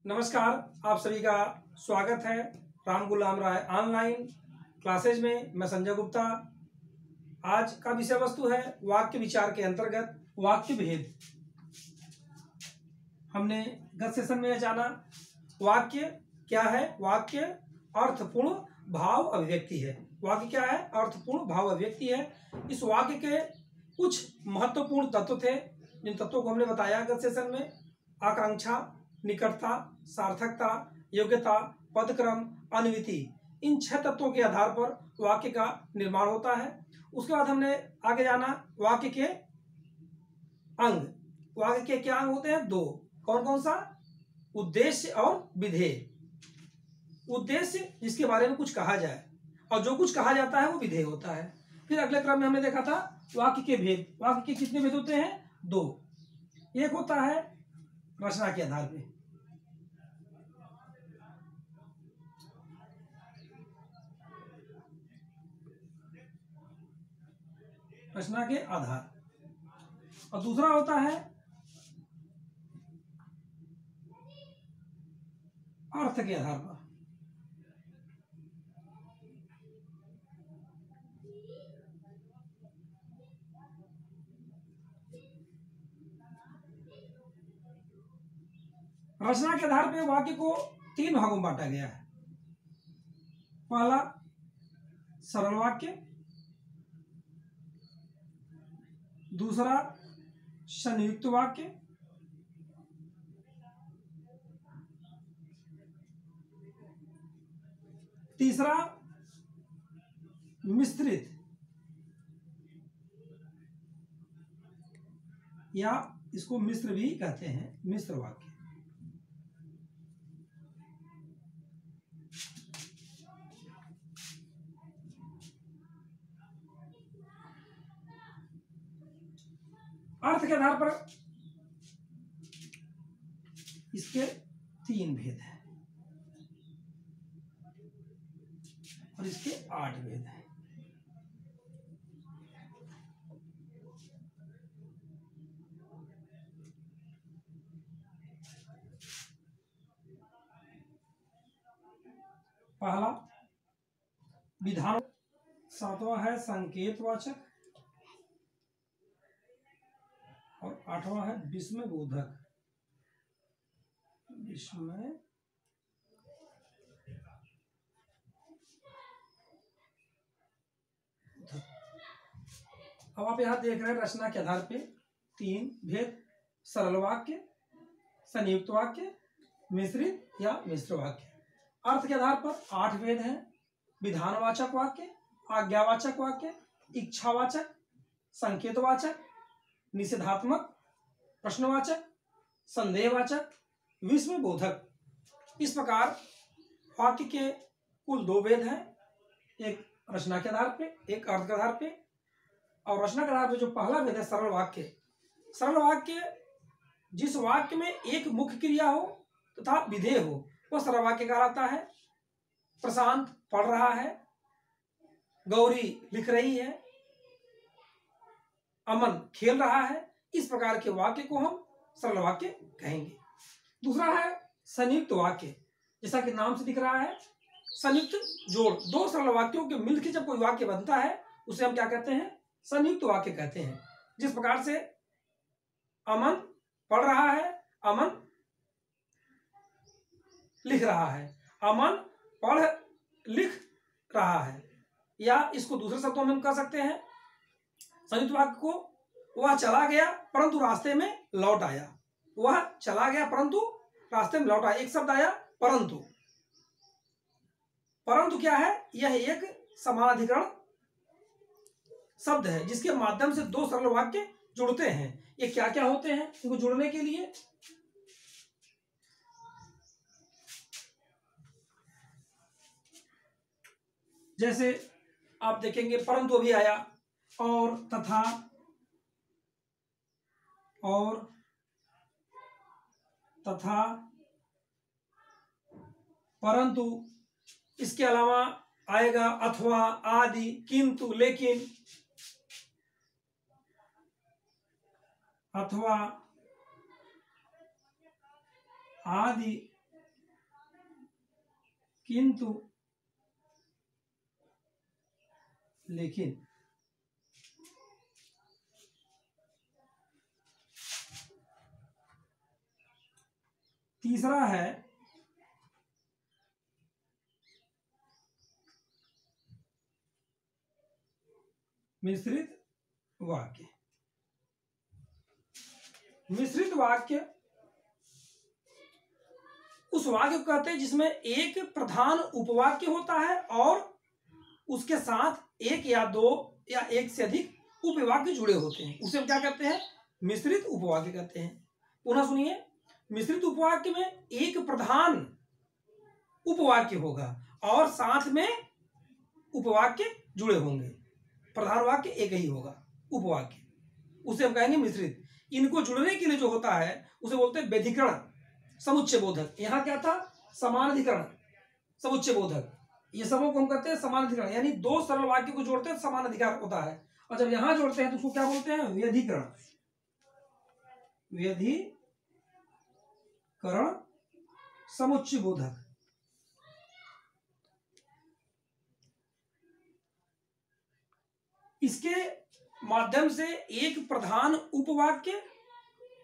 नमस्कार, आप सभी का स्वागत है राम गुलाम राय ऑनलाइन क्लासेज में। मैं संजय गुप्ता। आज का विषय वस्तु है वाक्य विचार के अंतर्गत वाक्य भेद। हमने गत सेशन में जाना वाक्य क्या है। वाक्य अर्थपूर्ण भाव अभिव्यक्ति है। वाक्य क्या है? अर्थपूर्ण भाव अभिव्यक्ति है। इस वाक्य के कुछ महत्वपूर्ण तत्व थे जिन तत्वों को हमने बताया गत सेशन में। आकांक्षा, निकटता, सार्थकता, योग्यता, पदक्रम, अन्विति, इन 6 तत्वों के आधार पर वाक्य का निर्माण होता है। उसके बाद हमने आगे जाना वाक्य के अंग। वाक्य के क्या अंग होते हैं? 2। कौन कौन सा? उद्देश्य और विधेय। उद्देश्य जिसके बारे में कुछ कहा जाए और जो कुछ कहा जाता है वो विधेय होता है। फिर अगले क्रम में हमने देखा था वाक्य के भेद। वाक्य के कितने भेद होते हैं? 2। एक होता है रचना के आधार पे, रचना के आधार, और दूसरा होता है अर्थ के आधार पर। रचना के आधार पर वाक्य को 3 भागों में बांटा गया है। पहला सरल वाक्य, दूसरा संयुक्त वाक्य, तीसरा मिश्रित या इसको मिश्र भी कहते हैं, मिश्र वाक्य। अर्थ के आधार पर इसके 3 भेद हैं और इसके 8 भेद हैं। पहला विधान, 7वां है संकेतवाचक और 8वां है विस्मय बोधक। विस्मय अब आप यहां देख रहे हैं रचना के आधार पे 3 भेद: सरल वाक्य, संयुक्त वाक्य, मिश्रित या मिश्र वाक्य। अर्थ के आधार पर 8 भेद हैं: विधानवाचक वाक्य, आज्ञावाचक वाक्य, इच्छावाचक, संकेतवाचक, निषेधात्मक, प्रश्नवाचक, संदेहवाचक, विस्मय बोधक। इस प्रकार वाक्य के कुल 2 भेद हैं, एक रचना के आधार पे, एक अर्थ के आधार पे। और रचना के आधार पे जो पहला भेद है सरल वाक्य। सरल वाक्य जिस वाक्य में एक मुख्य क्रिया हो तथा विधेय हो वह सरल वाक्य कहलाता है। प्रशांत पढ़ रहा है, गौरी लिख रही है, अमन खेल रहा है, इस प्रकार के वाक्य को हम सरल वाक्य कहेंगे। दूसरा है संयुक्त वाक्य। जैसा कि नाम से दिख रहा है, संयुक्त जोड़, 2 सरल वाक्यों के मिलकर जब कोई वाक्य बनता है उसे हम क्या कहते हैं? संयुक्त वाक्य कहते हैं। जिस प्रकार से अमन पढ़ रहा है, अमन लिख रहा है, अमन पढ़ लिख रहा है। या इसको दूसरे शब्दों में हम कह सकते हैं संयुक्त वाक्य को, वह चला गया परंतु रास्ते में लौट आया। वह चला गया परंतु रास्ते में लौट आया। एक शब्द आया परंतु। परंतु क्या है? यह एक समानाधिकरण शब्द है जिसके माध्यम से 2 सरल वाक्य जुड़ते हैं। ये क्या क्या होते हैं इनको जुड़ने के लिए? जैसे आप देखेंगे परंतु अभी आया, और, तथा, और, तथा, परंतु। इसके अलावा आएगा अथवा, आदि, किंतु, लेकिन, अथवा, आदि, किंतु लेकिन। तीसरा है मिश्रित वाक्य। मिश्रित वाक्य उस वाक्य को कहते हैं जिसमें एक प्रधान उपवाक्य होता है और उसके साथ एक या दो या एक से अधिक उपवाक्य जुड़े होते हैं, उसे हम क्या कहते हैं? मिश्रित उपवाक्य कहते हैं। पुनः सुनिए, मिश्रित उपवाक्य में एक प्रधान उपवाक्य होगा और साथ में उपवाक्य जुड़े होंगे। प्रधान वाक्य एक ही होगा, उपवाक्य, उसे हम कहेंगे मिश्रित। इनको जुड़ने के लिए जो होता है उसे बोलते हैं व्यधिकरण समुच्चय बोधक। यहाँ क्या था? समानाधिकरण समुच्चय बोधक। ये सबों को हम कहते हैं समानाधिकरण, यानी दो सरल वाक्य को जोड़ते हैं समान अधिकार होता है। और जब यहां जोड़ते हैं तो उसको क्या बोलते हैं? व्यधिकरण। व्यधिकरण समुच्चय बोधक। इसके माध्यम से एक प्रधान उपवाक्य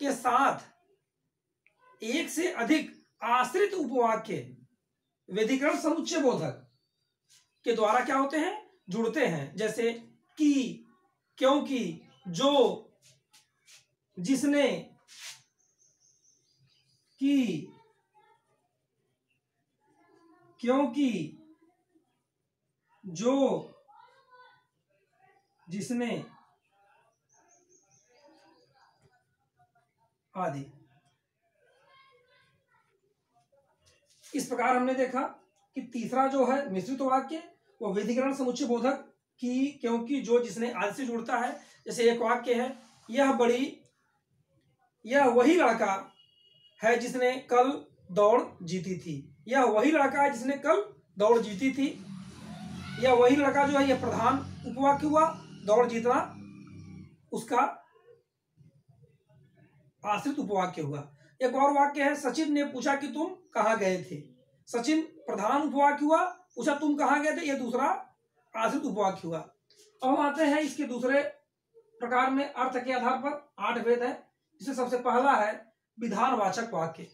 के साथ एक से अधिक आश्रित उपवाक्य व्यधिकरण समुच्चय बोधक के द्वारा क्या होते हैं? जुड़ते हैं। जैसे कि, क्योंकि, जो, जिसने, कि, क्योंकि, जो, जिसने आदि। इस प्रकार हमने देखा कि तीसरा जो है मिश्रित वाक्य वो व्यधिकरण समुच्चय बोधक की, क्योंकि, जो, जिसने आदि से जुड़ता है। जैसे एक वाक्य है, यह वही लड़का है जिसने कल दौड़ जीती थी। यह वही लड़का है जिसने कल दौड़ जीती थी। यह वही लड़का जो है यह प्रधान उपवाक्य हुआ, दौड़ जीतना उसका आश्रित उपवाक्य हुआ। एक और वाक्य है, सचिन ने पूछा कि तुम कहाँ गए थे। सचिन प्रधान उपवाक्य हुआ, पूछा तुम कहाँ गए थे, यह दूसरा आश्रित उपवाक्य हुआ। अब हम आते हैं इसके दूसरे प्रकार में अर्थ के आधार पर 8 भेद है। जिसमें सबसे पहला है विधानवाचक वाक्य।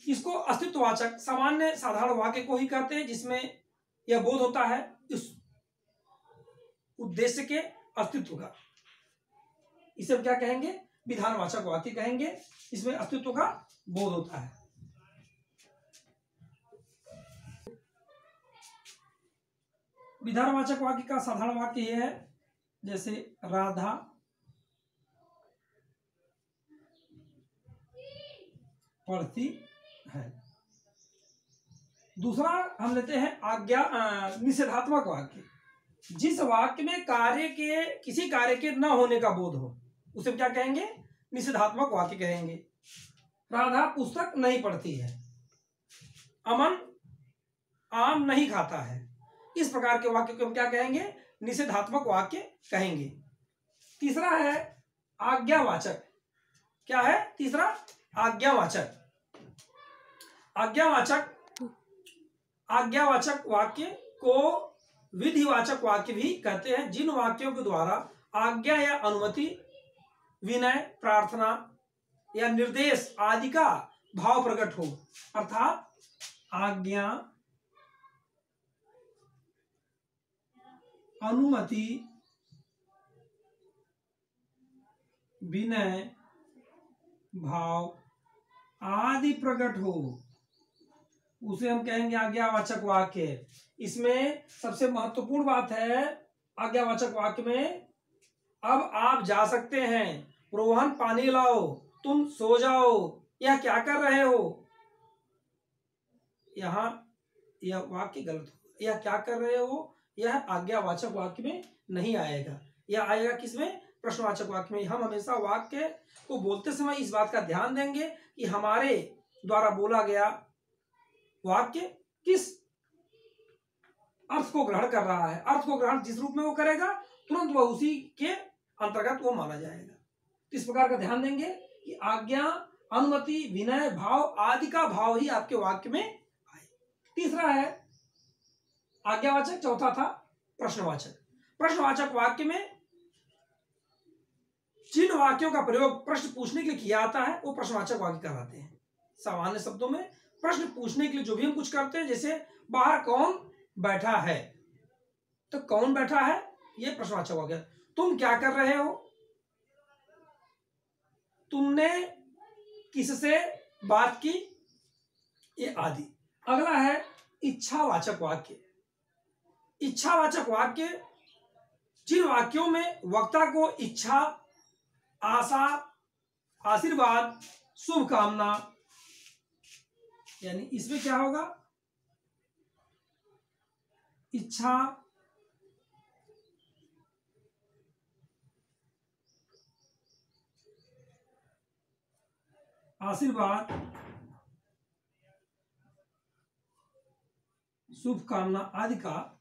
इसको अस्तित्ववाचक सामान्य साधारण वाक्य को ही कहते हैं जिसमें यह बोध होता है इस उद्देश्य के अस्तित्व का। इसे हम क्या कहेंगे? विधानवाचक वाक्य कहेंगे। इसमें अस्तित्व का बोध होता है। विधानवाचक वाक्य का साधारण वाक्य यह है, जैसे राधा पढ़ती है। दूसरा हम लेते हैं आज्ञा निषेधात्मक वाक्य। जिस वाक्य में किसी कार्य के न होने का बोध हो उसे क्या कहेंगे? निषेधात्मक वाक्य कहेंगे। राधा पुस्तक नहीं पढ़ती है। अमन आम नहीं खाता है। इस प्रकार के वाक्य को हम क्या कहेंगे? निषेधात्मक वाक्य कहेंगे। तीसरा है आज्ञावाचक। क्या है तीसरा? आज्ञावाचक। आज्ञावाचक वाक्य को विधिवाचक वाक्य भी कहते हैं, जिन वाक्यों के द्वारा आज्ञा या अनुमति, विनय, प्रार्थना या निर्देश आदि का भाव प्रकट हो। अर्थात आज्ञा, अनुमति, विनय, भाव आदि प्रकट हो, उसे हम कहेंगे आज्ञावाचक वाक्य। इसमें सबसे महत्वपूर्ण बात है आज्ञावाचक वाक्य में, अब आप जा सकते हैं, रोहन पानी लाओ, तुम सो जाओ, यह क्या कर रहे हो। यहां यह वाक्य गलत हो, यह क्या कर रहे हो यह आज्ञावाचक वाक्य में नहीं आएगा। यह आएगा किसमें? प्रश्नवाचक वाक्य में। हम हमेशा वाक्य को बोलते समय इस बात का ध्यान देंगे कि हमारे द्वारा बोला गया वाक्य किस अर्थ को ग्रहण कर रहा है। अर्थ को ग्रहण जिस रूप में वो करेगा तुरंत वह उसी के अंतर्गत वो माना जाएगा। इस प्रकार का ध्यान देंगे कि आज्ञा, अनुमति, विनय, भाव आदि का भाव ही आपके वाक्य में आए। तीसरा है आज्ञावाचक, चौथा था प्रश्नवाचक। प्रश्नवाचक वाक्य में जिन वाक्यों का प्रयोग प्रश्न पूछने के लिए किया जाता है वो प्रश्नवाचक वाक्य कहलाते हैं। सामान्य शब्दों में प्रश्न पूछने के लिए जो भी हम कुछ करते हैं, जैसे बाहर कौन बैठा है, तो कौन बैठा है ये प्रश्नवाचक वाक्य। तुम क्या कर रहे हो, तुमने किससे बात की, ये आदि। अगला है इच्छावाचक वाक्य। इच्छावाचक वाक्य जिन वाक्यों में वक्ता को इच्छा, आशा, आशीर्वाद, शुभकामना, यानी इसमें क्या होगा, इच्छा, आशीर्वाद, शुभकामना आदि का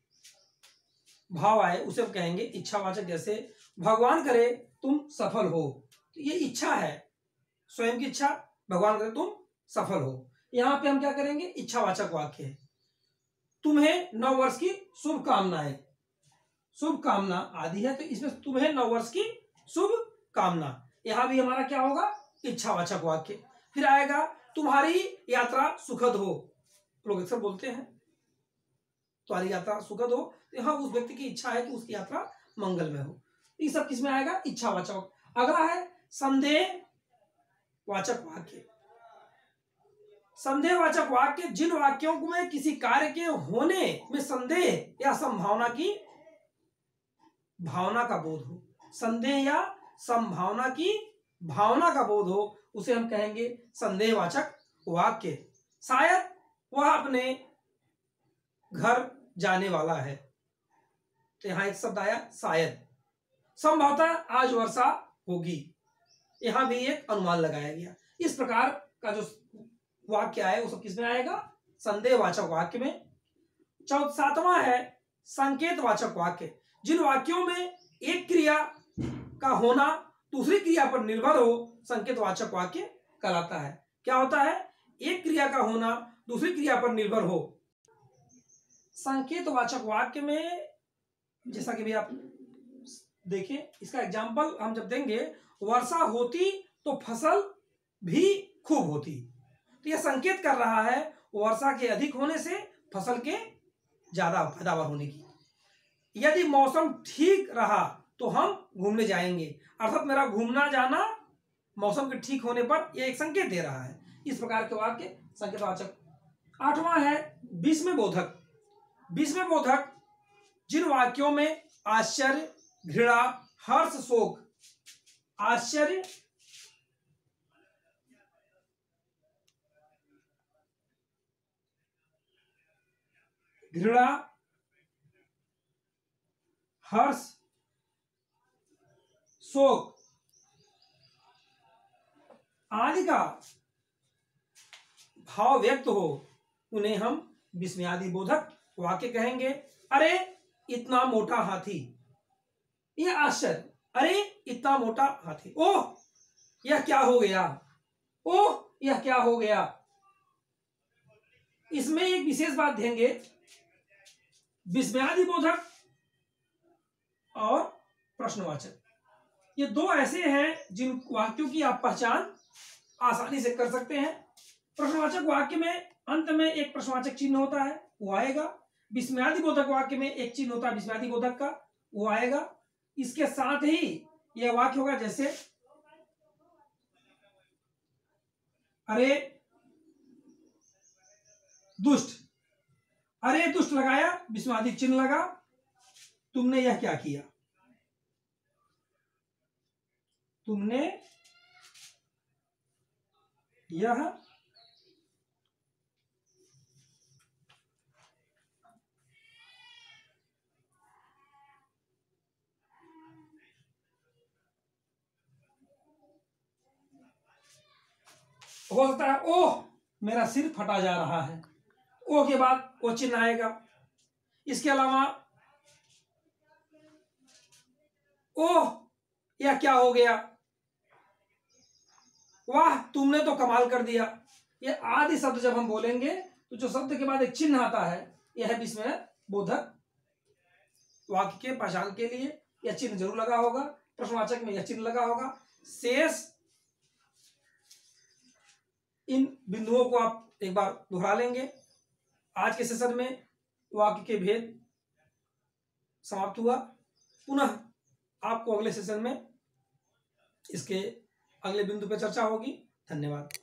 भाव आए उसे हम कहेंगे इच्छावाचक। जैसे भगवान करे तुम सफल हो, तो ये इच्छा है, स्वयं की इच्छा, भगवान करे तुम सफल हो। यहां पे हम क्या करेंगे, इच्छावाचक वाक्य है। तुम्हें नव वर्ष की शुभकामनाएं, शुभकामना आदि है, तो इसमें तुम्हें नव वर्ष की शुभकामना, यहां भी हमारा क्या होगा, इच्छावाचक वाक्य। फिर आएगा तुम्हारी यात्रा सुखद हो, लोग अक्सर बोलते हैं तुम्हारी यात्रा सुखद हो, यहाँ उस व्यक्ति की इच्छा है कि उसकी यात्रा मंगलमय हो। ये सब किसमें आएगा, इच्छावाचक। अगला है संदेहवाचक वाक्य। संदेहवाचक वाक्य जिन वाक्यों में किसी कार्य के होने में संदेह या संभावना की भावना का बोध हो, संदेह या संभावना की भावना का बोध हो, उसे हम कहेंगे संदेहवाचक वाक्य। शायद वह अपने घर जाने वाला है, तो यहां एक शब्द आया शायद। संभवतः आज वर्षा होगी, यहां भी एक अनुमान लगाया गया। इस प्रकार का जो वाक्य आए वो सब किसमें आएगा, संदेहवाचक वाक्य में। सातवां है संकेतवाचक वाक्य। जिन वाक्यों में एक क्रिया का होना दूसरी क्रिया पर निर्भर हो, संकेतवाचक वाक्य कहलाता है। क्या होता है, एक क्रिया का होना दूसरी क्रिया पर निर्भर हो। संकेतवाचक वाक्य में जैसा कि भी आप देखें, इसका एग्जाम्पल हम जब देंगे, वर्षा होती तो फसल भी खूब होती, तो यह संकेत कर रहा है वर्षा के अधिक होने से फसल के ज्यादा पैदावार होने की। यदि मौसम ठीक रहा तो हम घूमने जाएंगे, अर्थात मेरा घूमना जाना मौसम के ठीक होने पर यह एक संकेत दे रहा है। इस प्रकार के वाक्य संकेतवाचक। आठवां है विस्मयबोधक। विस्मयबोधक जिन वाक्यों में आश्चर्य, घृणा, हर्ष, शोक, आश्चर्य, घृणा, हर्ष, शोक आदि का भाव व्यक्त हो, उन्हें हम विस्मयादि बोधक वाक्य कहेंगे। अरे इतना मोटा हाथी, यह आश्चर्य, अरे इतना मोटा हाथी, ओह यह क्या हो गया, ओह यह क्या हो गया। इसमें एक विशेष बात देंगे, विस्मयादि बोधक और प्रश्नवाचक, ये दो ऐसे हैं जिन वाक्यों की आप पहचान आसानी से कर सकते हैं। प्रश्नवाचक वाक्य में अंत में एक प्रश्नवाचक चिन्ह होता है, वो आएगा। विस्मयादि बोधक वाक्य में एक चिन्ह होता है विस्मयादि बोधक का, वो आएगा। इसके साथ ही यह वाक्य होगा जैसे अरे दुष्ट, अरे दुष्ट लगाया, विस्मयादि चिन्ह लगा, तुमने यह क्या किया, तुमने यह हो सकता है ओह मेरा सिर फटा जा रहा है, ओह के बाद वो चिन्ह आएगा। इसके अलावा ओह यह क्या हो गया, वाह तुमने तो कमाल कर दिया, ये आदि शब्द जब हम बोलेंगे तो जो शब्द के बाद एक चिन्ह आता है यह है विस्मय बोधक। वाक्य के पहचान के लिए यह चिन्ह जरूर लगा होगा, प्रश्नवाचक में यह चिन्ह लगा होगा। शेष इन बिंदुओं को आप एक बार दोहरा लेंगे। आज के सेशन में वाक्य के भेद समाप्त हुआ। पुनः आपको अगले सेशन में इसके अगले बिंदु पर चर्चा होगी। धन्यवाद।